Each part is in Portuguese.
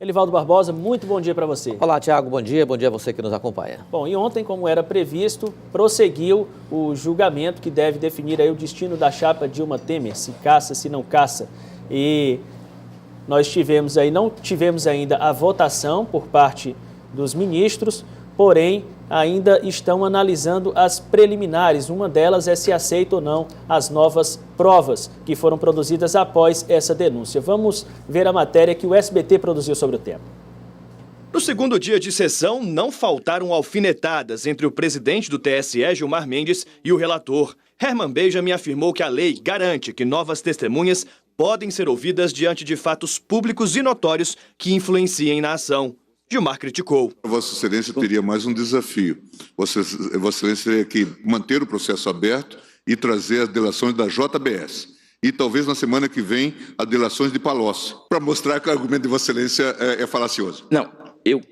Elivaldo Barbosa, muito bom dia para você. Olá, Tiago, bom dia a você que nos acompanha. Bom, e ontem, como era previsto, prosseguiu o julgamento que deve definir aí o destino da chapa Dilma Temer, se caça, se não caça. E nós não tivemos ainda a votação por parte dos ministros, porém ainda estão analisando as preliminares. Uma delas é se aceita ou não as novas provas que foram produzidas após essa denúncia. Vamos ver a matéria que o SBT produziu sobre o tema. No segundo dia de sessão, não faltaram alfinetadas entre o presidente do TSE, Gilmar Mendes, e o relator. Herman Benjamin afirmou que a lei garante que novas testemunhas podem ser ouvidas diante de fatos públicos e notórios que influenciem na ação. Gilmar criticou. Vossa Excelência teria mais um desafio. Vossa Excelência teria que manter o processo aberto e trazer as delações da JBS. E talvez na semana que vem, as delações de Palocci, para mostrar que o argumento de Vossa Excelência é falacioso.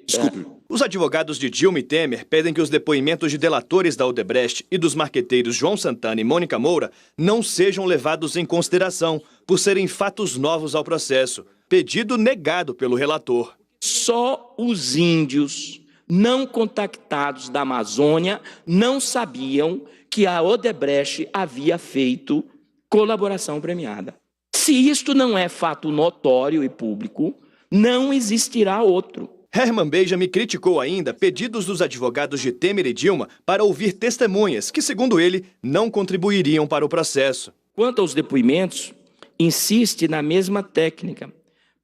Desculpe. Os advogados de Dilma e Temer pedem que os depoimentos de delatores da Odebrecht e dos marqueteiros João Santana e Mônica Moura não sejam levados em consideração por serem fatos novos ao processo. Pedido negado pelo relator. Só os índios não contactados da Amazônia não sabiam que a Odebrecht havia feito colaboração premiada. Se isto não é fato notório e público, não existirá outro. Herman Benjamin criticou ainda pedidos dos advogados de Temer e Dilma para ouvir testemunhas que, segundo ele, não contribuiriam para o processo. Quanto aos depoimentos, insiste na mesma técnica,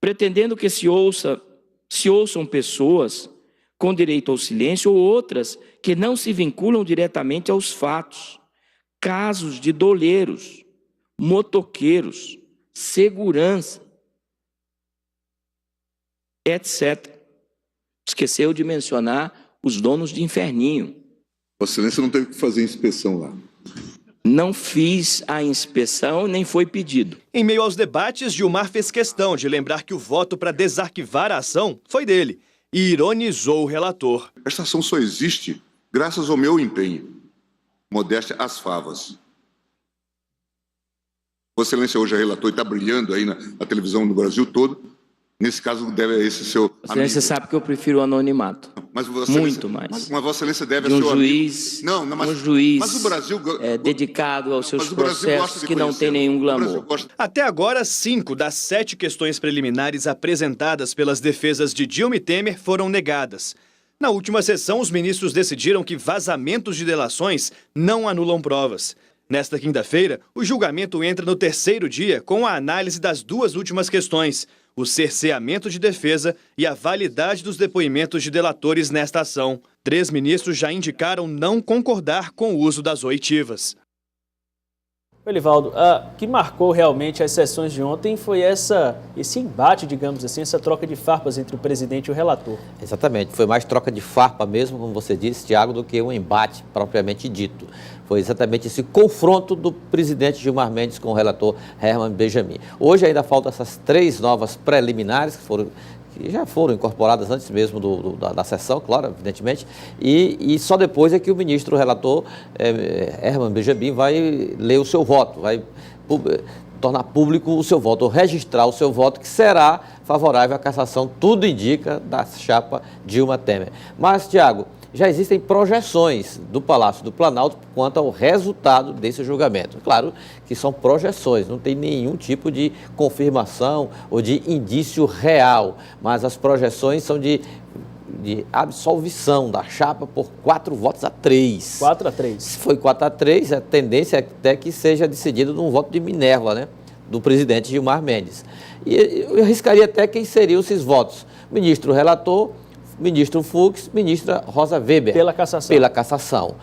pretendendo que se ouçam pessoas com direito ao silêncio ou outras que não se vinculam diretamente aos fatos. Casos de doleiros, motoqueiros, segurança, etc. Esqueceu de mencionar os donos de inferninho. Vossa Excelência não teve que fazer inspeção lá. Não fiz a inspeção, nem foi pedido. Em meio aos debates, Gilmar fez questão de lembrar que o voto para desarquivar a ação foi dele e ironizou o relator. Esta ação só existe graças ao meu empenho. Modéstia às favas. Vossa Excelência hoje é relator e está brilhando aí na televisão no Brasil todo. Nesse caso, deve esse seu amigo. Vossa Excelência sabe que eu prefiro o anonimato. Muito mais. Mas Vossa Excelência deve de a um seu juiz, amigo. Um juiz mas o Brasil dedicado aos seus processos que não tem nenhum glamour. Até agora, 5 das 7 questões preliminares apresentadas pelas defesas de Dilma e Temer foram negadas. Na última sessão, os ministros decidiram que vazamentos de delações não anulam provas. Nesta quinta-feira, o julgamento entra no terceiro dia com a análise das 2 últimas questões, o cerceamento de defesa e a validade dos depoimentos de delatores nesta ação. 3 ministros já indicaram não concordar com o uso das oitivas. Elivaldo, o que marcou realmente as sessões de ontem foi esse embate, digamos assim, essa troca de farpas entre o presidente e o relator. Exatamente, foi mais troca de farpa mesmo, como você disse, Tiago, do que um embate propriamente dito. Foi exatamente esse confronto do presidente Gilmar Mendes com o relator Herman Benjamin. Hoje ainda faltam essas 3 novas preliminares que já foram incorporadas antes mesmo da sessão, claro, evidentemente, e só depois é que o ministro relator Herman Benjamin vai ler o seu voto, vai tornar público o seu voto, ou registrar o seu voto, que será favorável à cassação, tudo indica, da chapa Dilma Temer. Mas, Tiago, já existem projeções do Palácio do Planalto quanto ao resultado desse julgamento. Claro que são projeções, não tem nenhum tipo de confirmação ou de indício real, mas as projeções são de absolvição da chapa por 4 votos a 3. 4-3. Se foi 4-3, a tendência é até que seja decidido num voto de Minerva, né, do presidente Gilmar Mendes. E eu arriscaria até quem seriam esses votos. Ministro relator, ministro Fux, ministra Rosa Weber. Pela cassação. Pela cassação.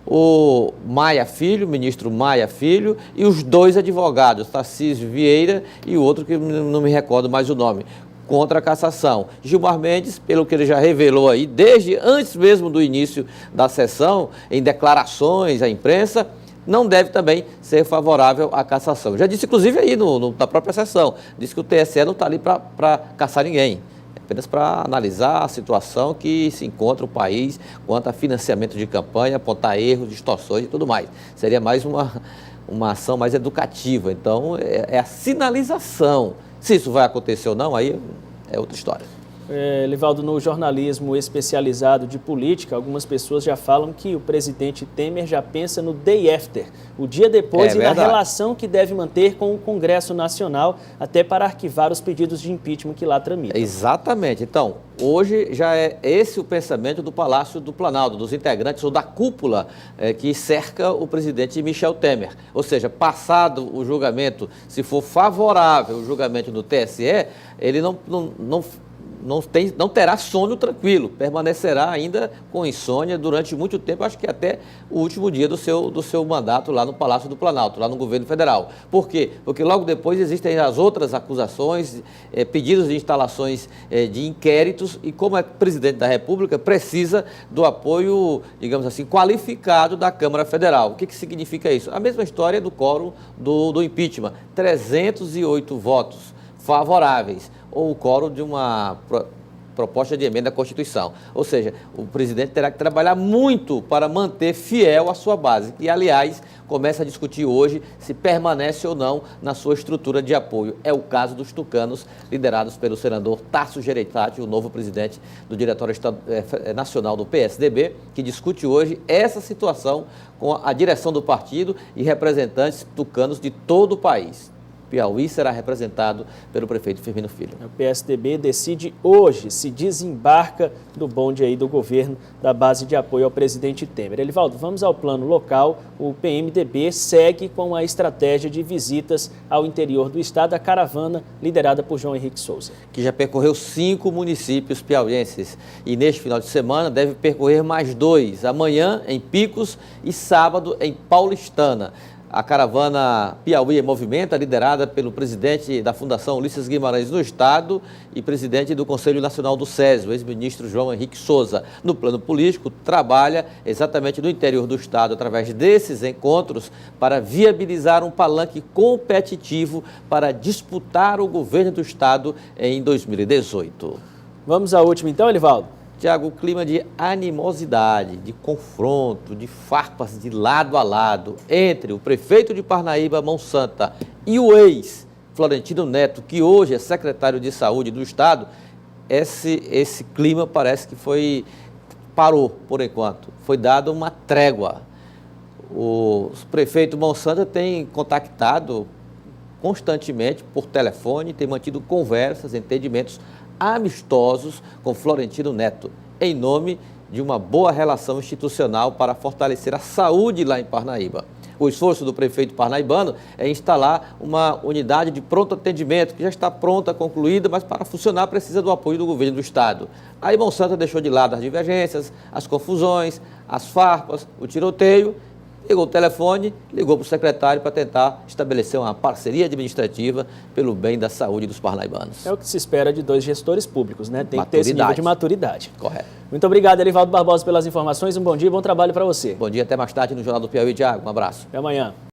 O Maia Filho, ministro Maia Filho, e os 2 advogados, Tarcísio Vieira e o outro que não me recordo mais o nome, contra a cassação. Gilmar Mendes, pelo que ele já revelou aí, desde antes mesmo do início da sessão, em declarações à imprensa, não deve também ser favorável à cassação. Já disse, inclusive, aí na própria sessão, disse que o TSE não está ali para caçar ninguém. Apenas para analisar a situação que se encontra o país quanto a financiamento de campanha, apontar erros, distorções e tudo mais. Seria mais uma ação mais educativa. Então, é a sinalização. Se isso vai acontecer ou não, aí é outra história. Livaldo, no jornalismo especializado de política, algumas pessoas já falam que o presidente Temer já pensa no day after, o dia depois, e na relação que deve manter com o Congresso Nacional, até para arquivar os pedidos de impeachment que lá tramitam. Exatamente. Então, hoje já é esse o pensamento do Palácio do Planalto, dos integrantes ou da cúpula que cerca o presidente Michel Temer. Ou seja, passado o julgamento, se for favorável o julgamento do TSE, ele não terá sono tranquilo, permanecerá ainda com insônia durante muito tempo, acho que até o último dia do seu mandato lá no Palácio do Planalto, lá no governo federal. Por quê? Porque logo depois existem as outras acusações, pedidos de instalações de inquéritos, e como é presidente da República, precisa do apoio, digamos assim, qualificado da Câmara Federal. O que significa isso? A mesma história do quórum do impeachment, 308 votos favoráveis, ou o quórum de uma proposta de emenda à Constituição. Ou seja, o presidente terá que trabalhar muito para manter fiel a sua base, que, aliás, começa a discutir hoje se permanece ou não na sua estrutura de apoio. É o caso dos tucanos, liderados pelo senador Tasso Gereissati, o novo presidente do Diretório Nacional do PSDB, que discute hoje essa situação com a direção do partido e representantes tucanos de todo o país. Piauí será representado pelo prefeito Firmino Filho. O PSDB decide hoje, se desembarca do bonde aí do governo, da base de apoio ao presidente Temer. Elivaldo, vamos ao plano local. O PMDB segue com a estratégia de visitas ao interior do estado, a caravana liderada por João Henrique Souza. Que já percorreu 5 municípios piauienses e neste final de semana deve percorrer mais 2, amanhã em Picos e sábado em Paulistana. A caravana Piauí em Movimento é liderada pelo presidente da Fundação Ulisses Guimarães no Estado e presidente do Conselho Nacional do SESI, o ex-ministro João Henrique Souza. No plano político, trabalha exatamente no interior do Estado, através desses encontros, para viabilizar um palanque competitivo para disputar o governo do Estado em 2018. Vamos à última então, Elivaldo? Tiago, o clima de animosidade, de confronto, de farpas de lado a lado entre o prefeito de Parnaíba, Mão Santa, e o ex-Florentino Neto, que hoje é secretário de Saúde do Estado, esse clima parece que parou por enquanto. Foi dada uma trégua. O prefeito Mão Santa tem contactado constantemente por telefone, tem mantido conversas, entendimentos amistosos com Florentino Neto, em nome de uma boa relação institucional para fortalecer a saúde lá em Parnaíba. O esforço do prefeito parnaibano é instalar uma unidade de pronto atendimento, que já está pronta, concluída, mas para funcionar precisa do apoio do governo do Estado. Aí Mão Santa deixou de lado as divergências, as confusões, as farpas, o tiroteio, pegou o telefone, ligou para o secretário para tentar estabelecer uma parceria administrativa pelo bem da saúde dos parnaibanos. É o que se espera de 2 gestores públicos, né? Tem que ter esse nível de maturidade. Correto. Muito obrigado, Elivaldo Barbosa, pelas informações. Um bom dia e bom trabalho para você. Bom dia, até mais tarde no Jornal do Piauí, Thiago. Um abraço. Até amanhã.